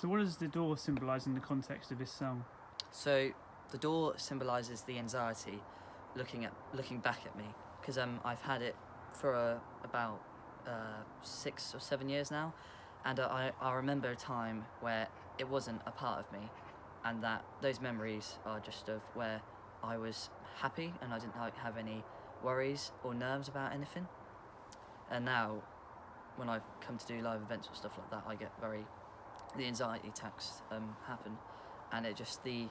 So what does the door symbolise in the context of this song? So the door symbolises the anxiety looking back at me, because I've had it for about 6 or 7 years now, and I remember a time where it wasn't a part of me, and that those memories are just of where I was happy and I didn't have any worries or nerves about anything. And now when I've come to do live events or stuff like that, I get the anxiety attacks happen, and it just the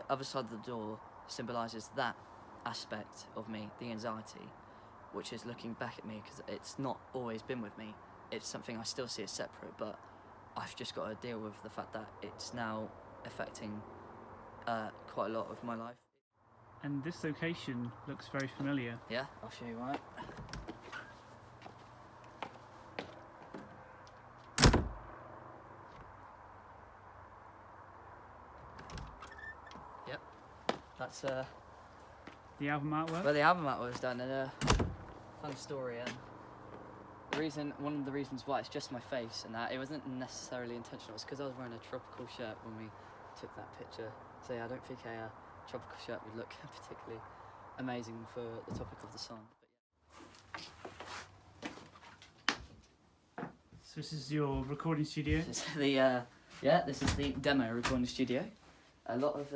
other side of the door symbolises that aspect of me, the anxiety, which is looking back at me, because it's not always been with me. It's something I still see as separate, but I've just got to deal with the fact that it's now affecting quite a lot of my life. And this location looks very familiar. Yeah, I'll show you why. Yep, that's The album artwork? where the album art was done, and a fun story. One of the reasons why it's just my face and that, it wasn't necessarily intentional. It's because I was wearing a tropical shirt when we took that picture. So yeah, I don't think a tropical shirt would look particularly amazing for the topic of the song. So this is your recording studio? This is this is the demo recording studio. A lot of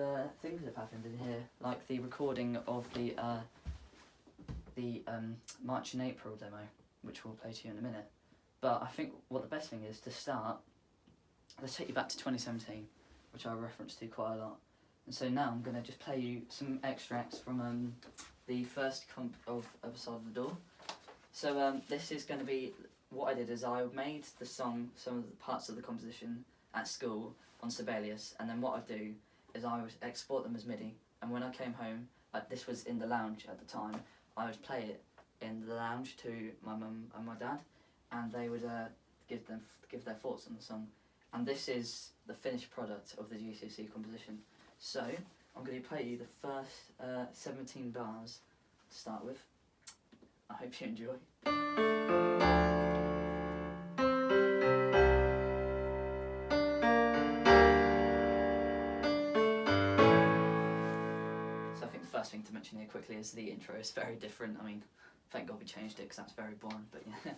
things have happened in here, like the recording of the March and April demo, which we'll play to you in a minute. But I think what the best thing is to start, let's take you back to 2017, which I referenced to quite a lot. And so now I'm going to just play you some extracts from the first comp of Other Side of the Door. So this is going to be, what I did is I made the song, some of the parts of the composition at school on Sibelius, and then what I do is I would export them as MIDI, and when I came home, this was in the lounge at the time, I would play it in the lounge to my mum and my dad, and they would give their thoughts on the song. And this is the finished product of the GCSE composition. So I'm going to play you the first 17 bars to start with. I hope you enjoy. So I think the first thing to mention here quickly is the intro is very different. I mean, thank God we changed it because that's very boring, but yeah.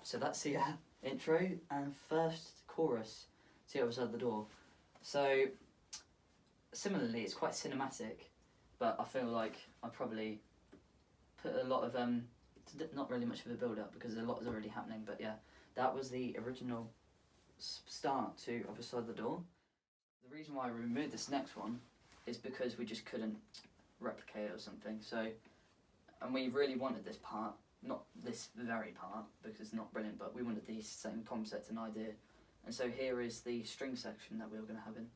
So that's the intro and first chorus to The Other Side of the Door. So similarly, it's quite cinematic, but I feel like I probably put a lot of not really much of a build up because a lot is already happening. But yeah, that was the original start to Other Side of the Door. The reason why I removed this next one is because we just couldn't replicate it or something. So, and we really wanted this part. Not this very part, because it's not brilliant, but we wanted the same concept and idea. And so here is the string section that we were going to have in.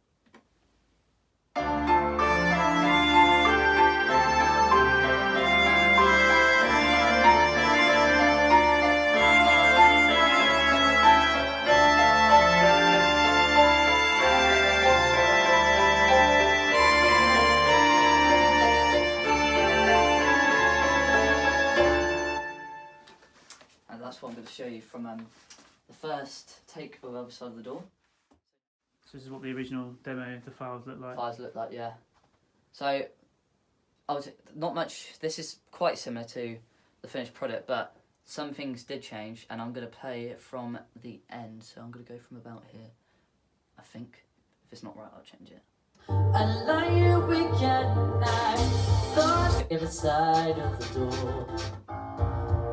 That's what I'm going to show you from the first take of Other Side of the Door. So this is what the original demo, the files look like? Files look like, yeah. So, not much, this is quite similar to the finished product, but some things did change, and I'm going to play it from the end. So I'm going to go from about here, I think. If it's not right, I'll change it. I lie awake at night, thoughts the other side of the door.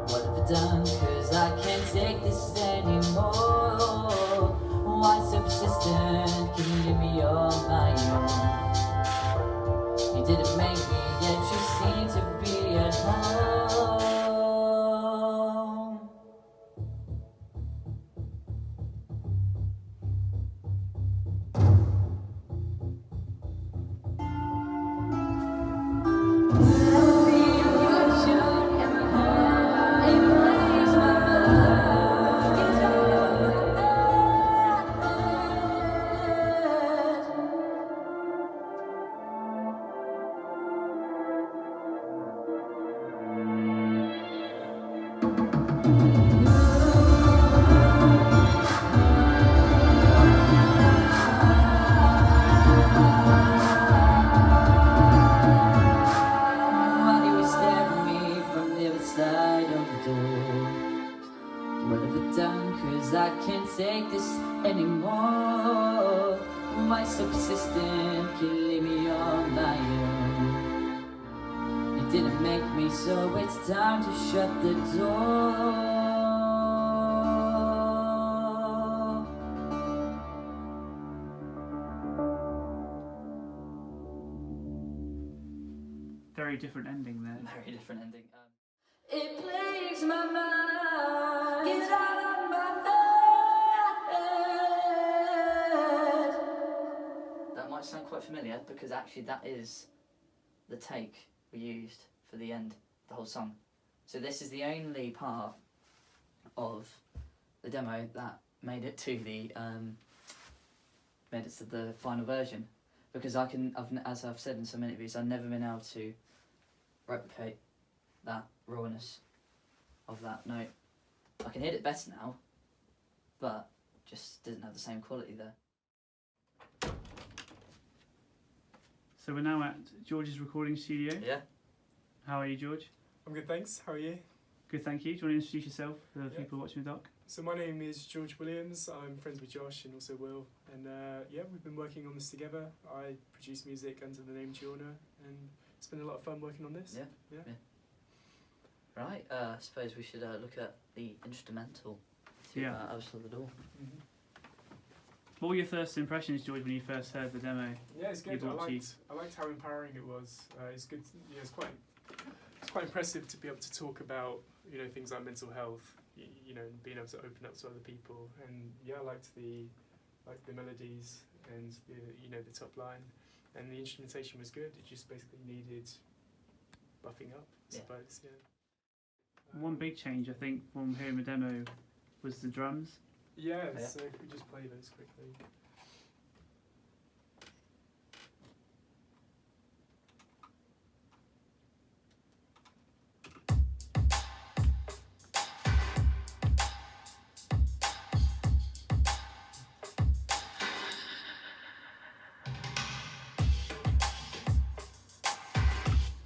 What have I done? 'Cause I can't take this anymore. Why so persistent? Can you give me all my own? You didn't make me, yet you seem to be at home. While he was staring at me from the other side of the door. What have I done? 'Cause I can't take this anymore. Why so persistent? Can you leave me on my own? You didn't make me, so it's time to shut the door. Very different ending there. Very different ending. It plagues my mind. Get out of my head. That might sound quite familiar because actually that is the take we used for the end, the whole song. So this is the only part of the demo that made it to the final version, because as I've said in some interviews, I've never been able to replicate that rawness of that note. I can hit it better now, but just doesn't have the same quality there. So we're now at George's recording studio. Yeah. How are you, George? I'm good, thanks. How are you? Good, thank you. Do you want to introduce yourself for the Yeah. people watching the doc? So my name is George Williams. I'm friends with Josh and also Will. And yeah, we've been working on this together. I produce music under the name Giorna, and it's been a lot of fun working on this. Yeah. Right, I suppose we should look at the instrumental to Outside the Door. Mm-hmm. What were your first impressions, George, when you first heard the demo? Yeah, it's good. You I brought liked how empowering it was. It's good. Yeah, it's quite impressive to be able to talk about things like mental health. And being able to open up to other people. And yeah, I liked the melodies and the top line, and the instrumentation was good. It just basically needed buffing up, I suppose. Yeah. One big change, I think, from hearing the demo was the drums. Yeah, so if we just play those quickly.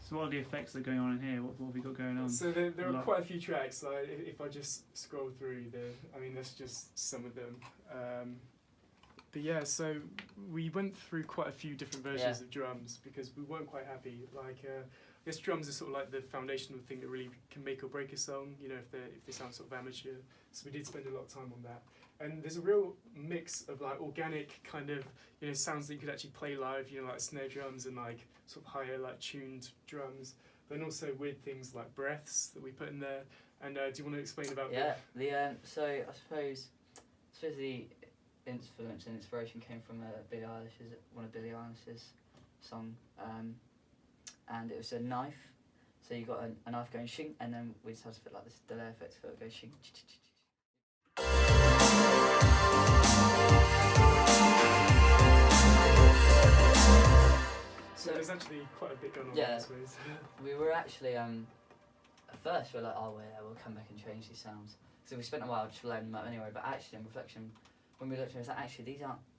So what are the effects that are going on in here? What have we got going on? So there are quite a few tracks. Like if I just scroll through that's just some of them. But yeah, so we went through quite a few different versions of drums because we weren't quite happy. Like I guess drums are sort of like the foundational thing that really can make or break a song. If they sound sort of amateur. So we did spend a lot of time on that. And there's a real mix of like organic kind of sounds that you could actually play live. Like snare drums and like sort of higher like tuned drums. Then also weird things like breaths that we put in there. And do you want to explain about that? Yeah. So I suppose the influence and inspiration came from Billie Eilish's one of Billie Eilish's song, and it was a knife. So you got a knife going shing, and then we just had to put like this delay effect so it goes shing. So there's actually quite a bit going on. Yeah, we were actually at first we were like, we'll come back and change these sounds. So we spent a while just loading them up anyway. But actually, in reflection, when we looked at them, it was like, actually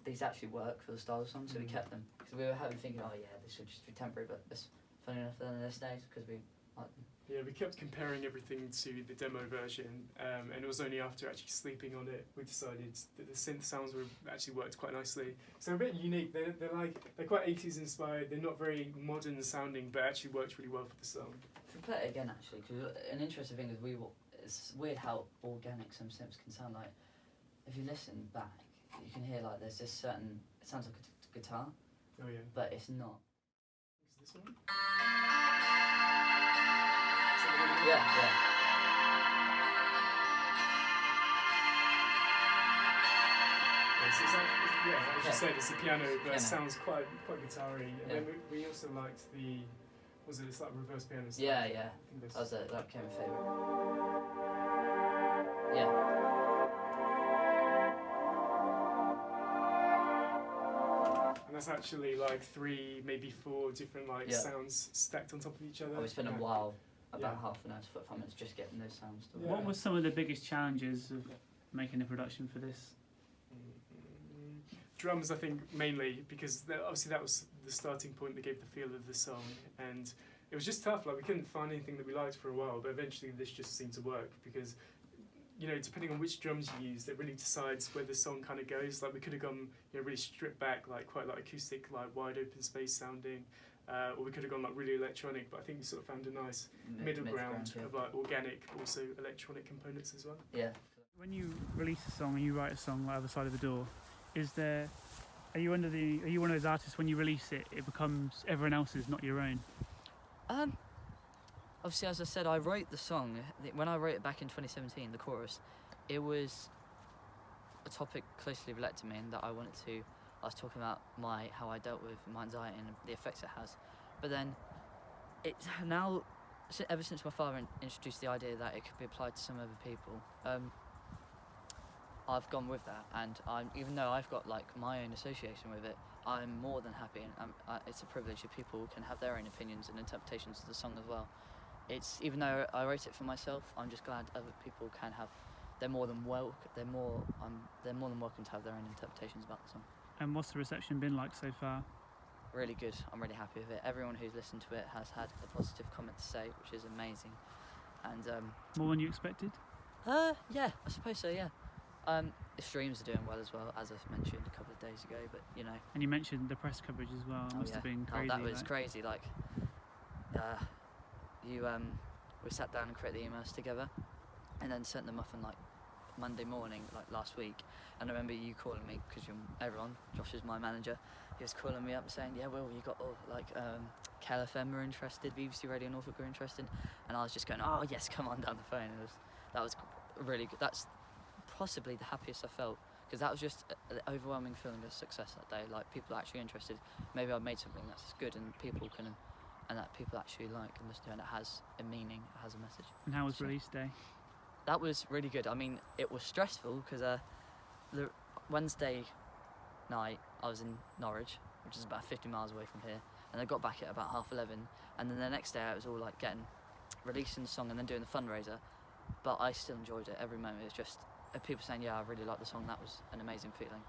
these actually work for the style of the song, so we kept them. Because we were thinking, this would just be temporary, but it's funny enough they're this days because we like them. Yeah, we kept comparing everything to the demo version, and it was only after actually sleeping on it we decided that the synth sounds actually worked quite nicely. So they're a bit unique. They're quite 80s inspired. They're not very modern sounding, but actually worked really well for the song. If we play it again, actually, because an interesting thing is it's weird how organic some synths can sound. Like if you listen back, you can hear like there's this certain. It sounds like a guitar. Oh yeah. But it's not. Is this one? Yeah. So it's as you said, it's a piano, but it sounds quite guitar-y. And then we also liked it's like reverse piano stuff. Yeah. That became a favourite. Yeah. And that's actually like 3, maybe 4 different sounds stacked on top of each other. We spent a while about half an hour to 45 minutes just getting those sounds. Yeah. What were some of the biggest challenges of making a production for this? Drums, I think, mainly because obviously that was the starting point that gave the feel of the song, and it was just tough. Like, we couldn't find anything that we liked for a while, but eventually this just seemed to work because, you know, depending on which drums you use, it really decides where the song kind of goes. Like, we could have gone, you know, really stripped back, like quite like acoustic, like wide open space sounding, or we could have gone like really electronic. But I think we sort of found a nice middle ground yeah. of like organic, but also electronic components as well. Yeah. When you release a song and you write a song like Other Side of the Door, are you one of those artists when you release it, it becomes everyone else's, not your own? Obviously, as I said, I wrote the song. When I wrote it back in 2017, the chorus, it was a topic closely related to me, and that I was talking about how I dealt with my anxiety and the effects it has. But then, it's now, ever since my father introduced the idea that it could be applied to some other people, I've gone with that, and even though I've got like my own association with it, I'm more than happy, and it's a privilege if people can have their own opinions and interpretations of the song as well. It's, even though I wrote it for myself, I'm just glad other people can have. They're more than welcome to have their own interpretations about the song. And what's the reception been like so far? Really good. I'm really happy with it. Everyone who's listened to it has had a positive comment to say, which is amazing. And more than you expected? yeah, I suppose so. Yeah. The streams are doing well as well, as I mentioned a couple of days ago. But you know. And you mentioned the press coverage as well. It must have been crazy. Oh, that was crazy. Like, we sat down and created the emails together, and then sent them off on like Monday morning, like last week. And I remember you calling me because Josh is my manager. He was calling me up and saying, "Yeah, Will, you got KLFM were interested, BBC Radio Norfolk were interested," and I was just going, "Oh yes, come on down the phone." That was really good. That's possibly the happiest I felt, because that was just an overwhelming feeling of success that day. Like, people are actually interested. Maybe I've made something that's good and that people actually like and listen to, and it has a meaning, it has a message. And how was release day? That was really good. I mean, it was stressful because the Wednesday night I was in Norwich, which is about 50 miles away from here, and I got back at about 11:30, and then the next day I was all like releasing the song and then doing the fundraiser, but I still enjoyed it every moment. It was just people saying, "Yeah, I really like the song." That was an amazing feeling.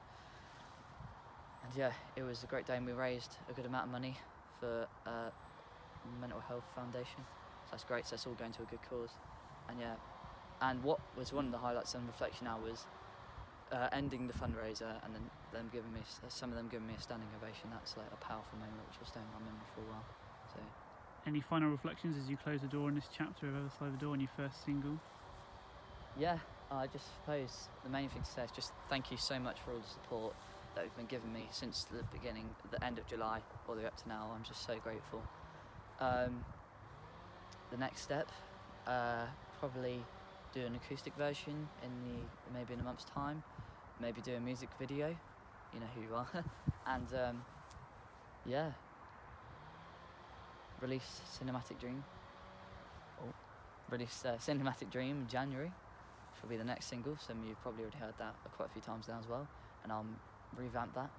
And yeah, it was a great day, and we raised a good amount of money for Mental Health Foundation. So that's great. So it's all going to a good cause. And yeah, and what was one of the highlights on reflection now was ending the fundraiser, and then some of them giving me a standing ovation. That's like a powerful moment which will stay in my memory for a while. So, any final reflections as you close the door on this chapter of Other Side of the Door and your first single? yeah, I just suppose the main thing to say is just thank you so much for all the support that you've been giving me since the beginning, the end of July, all the way up to now. I'm just so grateful. The next step, probably do an acoustic version maybe in a month's time, maybe do a music video, you know who you are, and yeah, release Cinematic Dream. Cinematic Dream in January, which will be the next single. Some of you probably already heard that quite a few times now as well, and I'll revamp that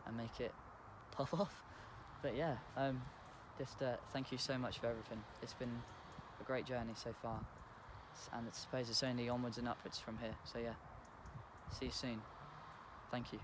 and make it pop off. But yeah, just thank you so much for everything. It's been a great journey so far, and I suppose it's only onwards and upwards from here. So yeah, see you soon. Thank you.